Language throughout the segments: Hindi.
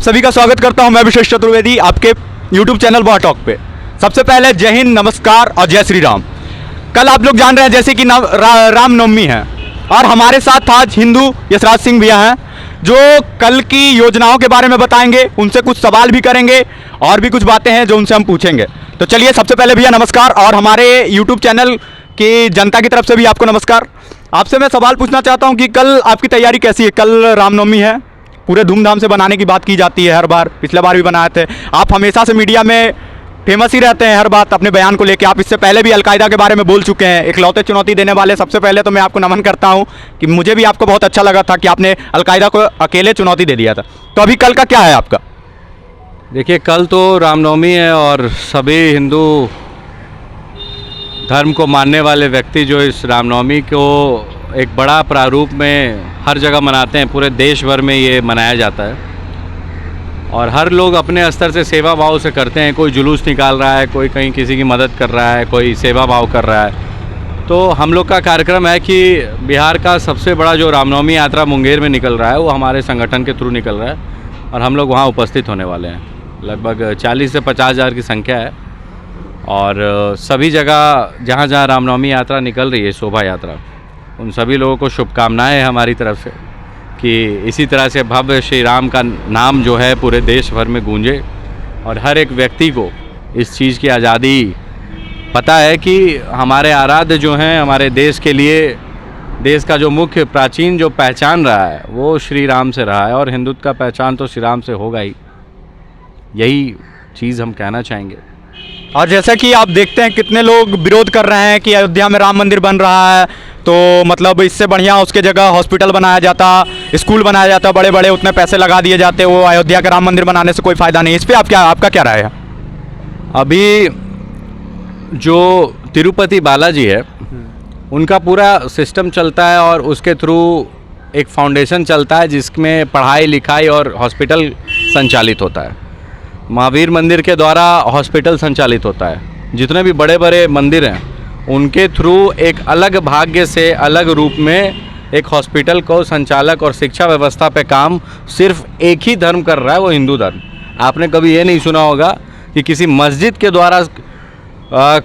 सभी का स्वागत करता हूं मैं विशेष चतुर्वेदी आपके YouTube चैनल वॉर टॉक पे। सबसे पहले जय हिंद, नमस्कार और जय श्री राम। कल आप लोग जान रहे हैं जैसे कि रामनवमी है और हमारे साथ आज हिंदू यशराज सिंह भैया हैं जो कल की योजनाओं के बारे में बताएंगे, उनसे कुछ सवाल भी करेंगे और भी कुछ बातें हैं जो उनसे हम पूछेंगे। तो चलिए, सबसे पहले भैया नमस्कार और हमारे YouTube चैनल की जनता की तरफ से भी आपको नमस्कार। आपसे मैं सवाल पूछना चाहता हूँ कि कल आपकी तैयारी कैसी है? कल रामनवमी है, पूरे धूमधाम से बनाने की बात की जाती है हर बार, पिछले बार भी बनाए थे। आप हमेशा से मीडिया में फेमस ही रहते हैं हर बात अपने बयान को लेकर। आप इससे पहले भी अलकायदा के बारे में बोल चुके हैं, इकलौते चुनौती देने वाले। सबसे पहले तो मैं आपको नमन करता हूं कि मुझे भी आपको बहुत अच्छा लगा था कि आपने अलकायदा को अकेले चुनौती दे दिया था। तो अभी कल का क्या है आपका? देखिए, कल तो रामनवमी है और सभी हिंदू धर्म को मानने वाले व्यक्ति जो इस रामनवमी को एक बड़ा प्रारूप में हर जगह मनाते हैं, पूरे देश भर में ये मनाया जाता है और हर लोग अपने स्तर से सेवा भाव से करते हैं। कोई जुलूस निकाल रहा है, कोई कहीं किसी की मदद कर रहा है, कोई सेवा भाव कर रहा है। तो हम लोग का कार्यक्रम है कि बिहार का सबसे बड़ा जो रामनवमी यात्रा मुंगेर में निकल रहा है वो हमारे संगठन के थ्रू निकल रहा है और हम लोग वहाँ उपस्थित होने वाले हैं। लगभग 40 से 50 हज़ार की संख्या है और सभी जगह जहाँ जहाँ रामनवमी यात्रा निकल रही है, शोभा यात्रा, उन सभी लोगों को शुभकामनाएं हैं हमारी तरफ से कि इसी तरह से भव्य श्री राम का नाम जो है पूरे देश भर में गूंजे और हर एक व्यक्ति को इस चीज़ की आज़ादी पता है कि हमारे आराध्य जो हैं हमारे देश के लिए, देश का जो मुख्य प्राचीन जो पहचान रहा है वो श्री राम से रहा है और हिंदुत्व का पहचान तो श्री राम से होगा ही। यही चीज़ हम कहना चाहेंगे। और जैसा कि आप देखते हैं कितने लोग विरोध कर रहे हैं कि अयोध्या में राम मंदिर बन रहा है, तो मतलब इससे बढ़िया उसके जगह हॉस्पिटल बनाया जाता, स्कूल बनाया जाता, बड़े बड़े उतने पैसे लगा दिए जाते, वो अयोध्या का राम मंदिर बनाने से कोई फ़ायदा नहीं। इस पर आपका क्या राय है? अभी जो तिरुपति बालाजी है उनका पूरा सिस्टम चलता है और उसके थ्रू एक फाउंडेशन चलता है जिसमें पढ़ाई लिखाई और हॉस्पिटल संचालित होता है। महावीर मंदिर के द्वारा हॉस्पिटल संचालित होता है। जितने भी बड़े बड़े मंदिर हैं उनके थ्रू एक अलग भाग्य से अलग रूप में एक हॉस्पिटल को संचालक और शिक्षा व्यवस्था पे काम सिर्फ एक ही धर्म कर रहा है, वो हिंदू धर्म। आपने कभी ये नहीं सुना होगा कि किसी मस्जिद के द्वारा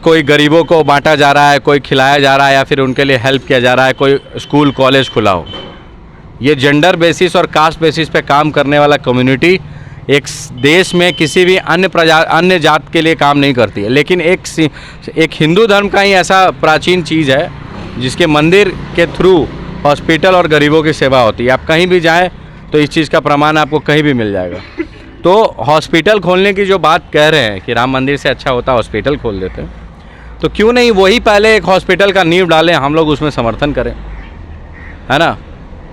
कोई गरीबों को बांटा जा रहा है, कोई खिलाया जा रहा है या फिर उनके लिए हेल्प किया जा रहा है, कोई स्कूल कॉलेज खुला हो। ये जेंडर बेसिस और कास्ट बेसिस पे काम करने वाला कम्युनिटी एक देश में किसी भी अन्य जात के लिए काम नहीं करती है। लेकिन एक हिंदू धर्म का ही ऐसा प्राचीन चीज़ है जिसके मंदिर के थ्रू हॉस्पिटल और गरीबों की सेवा होती है। आप कहीं भी जाएं तो इस चीज़ का प्रमाण आपको कहीं भी मिल जाएगा। तो हॉस्पिटल खोलने की जो बात कह रहे हैं कि राम मंदिर से अच्छा होता हॉस्पिटल खोल देते हैं, तो क्यों नहीं वही पहले एक हॉस्पिटल का नींव डालें, हम लोग उसमें समर्थन करें, है ना।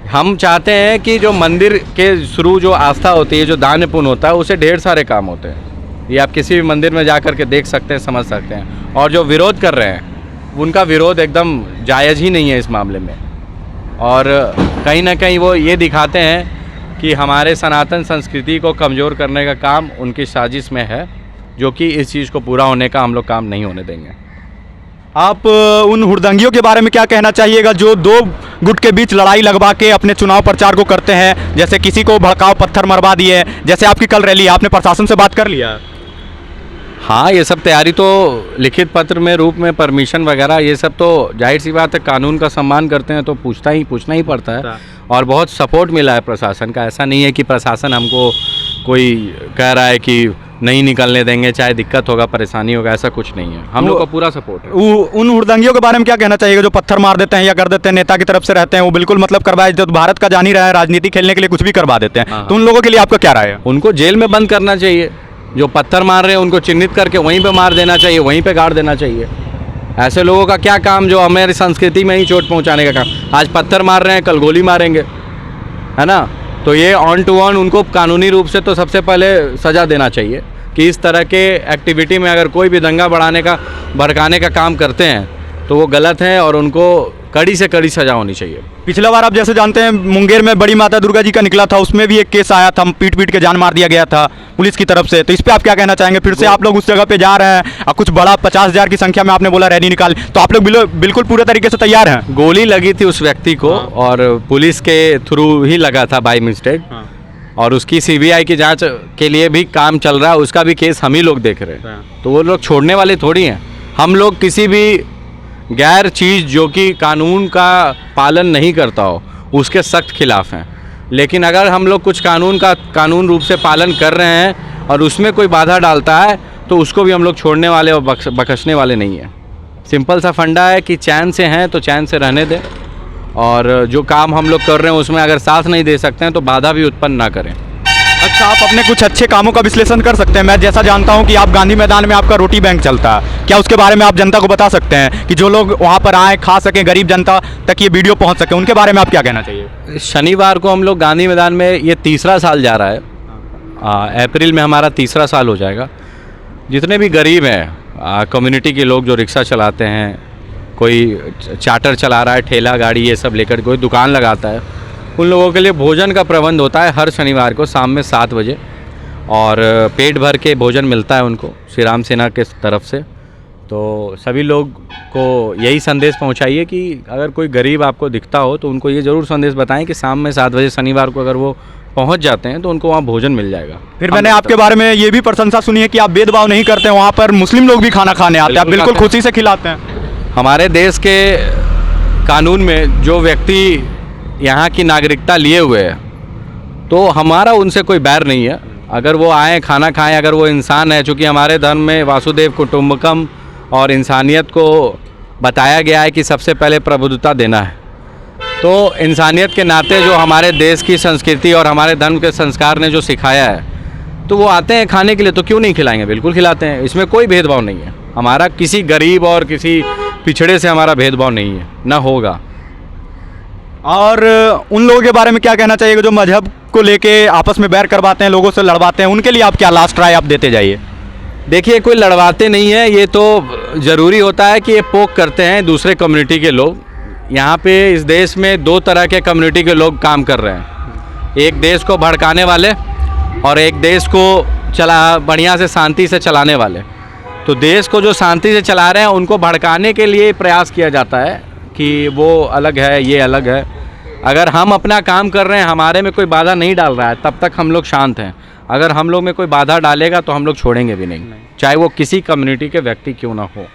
हम चाहते हैं कि जो मंदिर के थ्रू जो आस्था होती है, जो दान पुण्य होता है, उसे ढेर सारे काम होते हैं। ये आप किसी भी मंदिर में जा कर के देख सकते हैं, समझ सकते हैं। और जो विरोध कर रहे हैं उनका विरोध एकदम जायज़ ही नहीं है इस मामले में। और कहीं ना कहीं वो ये दिखाते हैं कि हमारे सनातन संस्कृति को कमज़ोर करने का काम उनकी साजिश में है, जो कि इस चीज़ को पूरा होने का हम लोग काम नहीं होने देंगे। आप उन हुड़दंगियों के बारे में क्या कहना चाहिएगा जो दो गुट के बीच लड़ाई लगवा के अपने चुनाव प्रचार को करते हैं? जैसे किसी को भड़काओ पत्थर मरवा दिए, जैसे आपकी कल रैली, आपने प्रशासन से बात कर लिया? हाँ, ये सब तैयारी तो लिखित पत्र में रूप में परमिशन वगैरह ये सब तो जाहिर सी बात है, कानून का सम्मान करते हैं तो पूछना ही पड़ता है। और बहुत सपोर्ट मिला है प्रशासन का। ऐसा नहीं है कि प्रशासन हमको कोई कह रहा है कि नहीं निकलने देंगे, चाहे दिक्कत होगा, परेशानी होगा, ऐसा कुछ नहीं है। हम लोग का पूरा सपोर्ट है। उन हुड़दंगियों के बारे में क्या कहना चाहिएगा जो पत्थर मार देते हैं या कर देते हैं, नेता की तरफ से रहते हैं, वो बिल्कुल मतलब करवाए, जो भारत का जान ही रहा है, राजनीति खेलने के लिए कुछ भी करवा देते हैं? हाँ। तो उन लोगों के लिए आपका क्या राय है? उनको जेल में बंद करना चाहिए। जो पत्थर मार रहे हैं उनको चिन्हित करके वहीं पे मार देना चाहिए, वहीं पे गाड़ देना चाहिए। ऐसे लोगों का क्या काम जो हमारी संस्कृति में ही चोट पहुंचाने का काम। आज पत्थर मार रहे हैं, कल गोली मारेंगे, है ना। तो ये ऑन टू ऑन उनको कानूनी रूप से तो सबसे पहले सज़ा देना चाहिए कि इस तरह के एक्टिविटी में अगर कोई भी दंगा भड़काने का काम करते हैं तो वो गलत है और उनको कड़ी से कड़ी सजा होनी चाहिए। पिछला बार आप जैसे जानते हैं मुंगेर में बड़ी माता दुर्गा जी का निकला था, उसमें भी एक केस आया था, पीट के जान मार दिया गया था पुलिस की तरफ से। तो इस पे आप क्या कहना चाहेंगे? फिर से आप लोग उस जगह पे जा रहे हैं और कुछ बड़ा 50,000 की संख्या में आपने बोला रैली निकाल, तो आप लोग बिल्कुल पूरे तरीके से तैयार हैं? गोली लगी थी उस व्यक्ति को और पुलिस के थ्रू ही लगा था बाय मिस्टेक। और उसकी सीबीआई की जांच के लिए भी काम चल रहा है, उसका भी केस हम ही लोग देख रहे हैं। तो वो लोग छोड़ने वाले थोड़ी हैं। हम लोग किसी भी गैर चीज़ जो कि कानून का पालन नहीं करता हो उसके सख्त खिलाफ हैं, लेकिन अगर हम लोग कुछ कानून रूप से पालन कर रहे हैं और उसमें कोई बाधा डालता है तो उसको भी हम लोग छोड़ने वाले और बख्शने वाले नहीं हैं। सिंपल सा फंडा है कि चैन से हैं तो चैन से रहने दें, और जो काम हम लोग कर रहे हैं उसमें अगर साथ नहीं दे सकते हैं तो बाधा भी उत्पन्न ना करें। अच्छा, आप अपने कुछ अच्छे कामों का विश्लेषण कर सकते हैं? मैं जैसा जानता हूं कि आप गांधी मैदान में आपका रोटी बैंक चलता है, क्या उसके बारे में आप जनता को बता सकते हैं कि जो लोग वहां पर आए खा सकें, गरीब जनता तक ये वीडियो पहुंच सके, उनके बारे में आप क्या कहना चाहिए? शनिवार को हम लोग गांधी मैदान में, ये तीसरा साल जा रहा है, अप्रैल में हमारा तीसरा साल हो जाएगा। जितने भी गरीब हैं, कम्युनिटी के लोग जो रिक्शा चलाते हैं, कोई चार्टर चला रहा है, ठेला गाड़ी ये सब लेकर कोई दुकान लगाता है, उन लोगों के लिए भोजन का प्रबंध होता है हर शनिवार को शाम में 7 बजे, और पेट भर के भोजन मिलता है उनको श्री राम सेना के तरफ से। तो सभी लोग को यही संदेश पहुंचाइए कि अगर कोई गरीब आपको दिखता हो तो उनको ये ज़रूर संदेश बताएं कि शाम में 7 बजे शनिवार को अगर वो पहुंच जाते हैं तो उनको वहाँ भोजन मिल जाएगा। फिर मैंने आपके बारे में ये भी प्रशंसा सुनी है कि आप भेदभाव नहीं करते हैं, वहाँ पर मुस्लिम लोग भी खाना खाने आते हैं, आप बिल्कुल खुशी से खिलाते हैं। हमारे देश के कानून में जो व्यक्ति यहाँ की नागरिकता लिए हुए है तो हमारा उनसे कोई बैर नहीं है। अगर वो आएँ खाना खाएं, अगर वो इंसान है, चूँकि हमारे धर्म में वासुदेव कुटुम्बकम और इंसानियत को बताया गया है कि सबसे पहले प्रबुद्धता देना है, तो इंसानियत के नाते जो हमारे देश की संस्कृति और हमारे धर्म के संस्कार ने जो सिखाया है, तो वो आते हैं खाने के लिए, तो क्यों नहीं खिलाएंगे? बिल्कुल खिलाते हैं। इसमें कोई भेदभाव नहीं है। हमारा किसी गरीब और किसी पिछड़े से हमारा भेदभाव नहीं है, ना होगा। और उन लोगों के बारे में क्या कहना चाहिए जो मजहब को लेके आपस में बैर करवाते हैं, लोगों से लड़वाते हैं, उनके लिए आप क्या लास्ट राय आप देते जाइए? देखिए, कोई लड़वाते नहीं है, ये तो ज़रूरी होता है कि ये पोक करते हैं दूसरे कम्युनिटी के लोग। यहाँ पे इस देश में 2 तरह के कम्युनिटी के लोग काम कर रहे हैं, एक देश को भड़काने वाले और एक देश को बढ़िया से शांति से चलाने वाले। तो देश को जो शांति से चला रहे हैं उनको भड़काने के लिए प्रयास किया जाता है कि वो अलग है, ये अलग है। अगर हम अपना काम कर रहे हैं, हमारे में कोई बाधा नहीं डाल रहा है, तब तक हम लोग शांत हैं। अगर हम लोग में कोई बाधा डालेगा तो हम लोग छोड़ेंगे भी नहीं, चाहे वो किसी कम्युनिटी के व्यक्ति क्यों ना हो।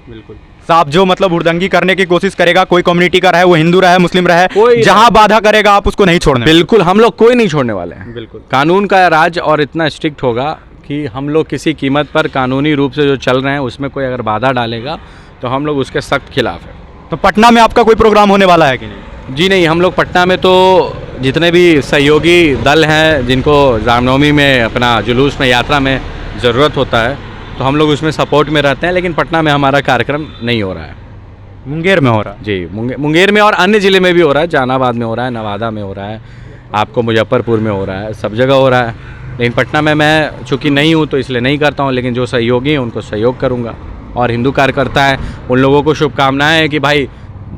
बिल्कुल साहब, जो मतलब हुड़दंगी करने की कोशिश करेगा, कोई कम्युनिटी का रहे, वो हिंदू रहे, मुस्लिम रहे, जहां बाधा करेगा आप उसको नहीं छोड़ने। बिल्कुल, हम लोग कोई नहीं छोड़ने वाले हैं। बिल्कुल, कानून का राज और इतना स्ट्रिक्ट होगा कि हम लोग किसी कीमत पर कानूनी रूप से जो चल रहे हैं उसमें कोई अगर बाधा डालेगा तो हम लोग उसके सख्त खिलाफ है। तो पटना में आपका कोई प्रोग्राम होने वाला है कि नहीं? जी नहीं, हम लोग पटना में तो जितने भी सहयोगी दल हैं जिनको रामनवमी में अपना जुलूस में, यात्रा में ज़रूरत होता है, तो हम लोग उसमें सपोर्ट में रहते हैं। लेकिन पटना में हमारा कार्यक्रम नहीं हो रहा है, मुंगेर में हो रहा है। जी, मुंगेर में और अन्य ज़िले में भी हो रहा है, जहानाबाद में हो रहा है, नवादा में हो रहा है, आपको मुजफ्फरपुर में हो रहा है, सब जगह हो रहा है। लेकिन पटना में मैं चूँकि नहीं हूँ तो इसलिए नहीं करता हूँ, लेकिन जो सहयोगी हैं उनको सहयोग करूँगा। और हिंदू कार्यकर्ता हैं उन लोगों को शुभकामनाएँ हैं कि भाई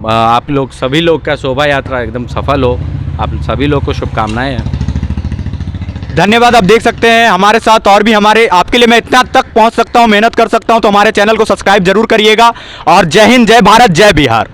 आप लोग सभी लोग का शोभा यात्रा एकदम सफल हो। आप सभी लोग को शुभकामनाएँ हैं। धन्यवाद। आप देख सकते हैं हमारे साथ और भी हमारे, आपके लिए मैं इतना तक पहुंच सकता हूं, मेहनत कर सकता हूं, तो हमारे चैनल को सब्सक्राइब जरूर करिएगा। और जय हिंद, जय भारत, जय बिहार।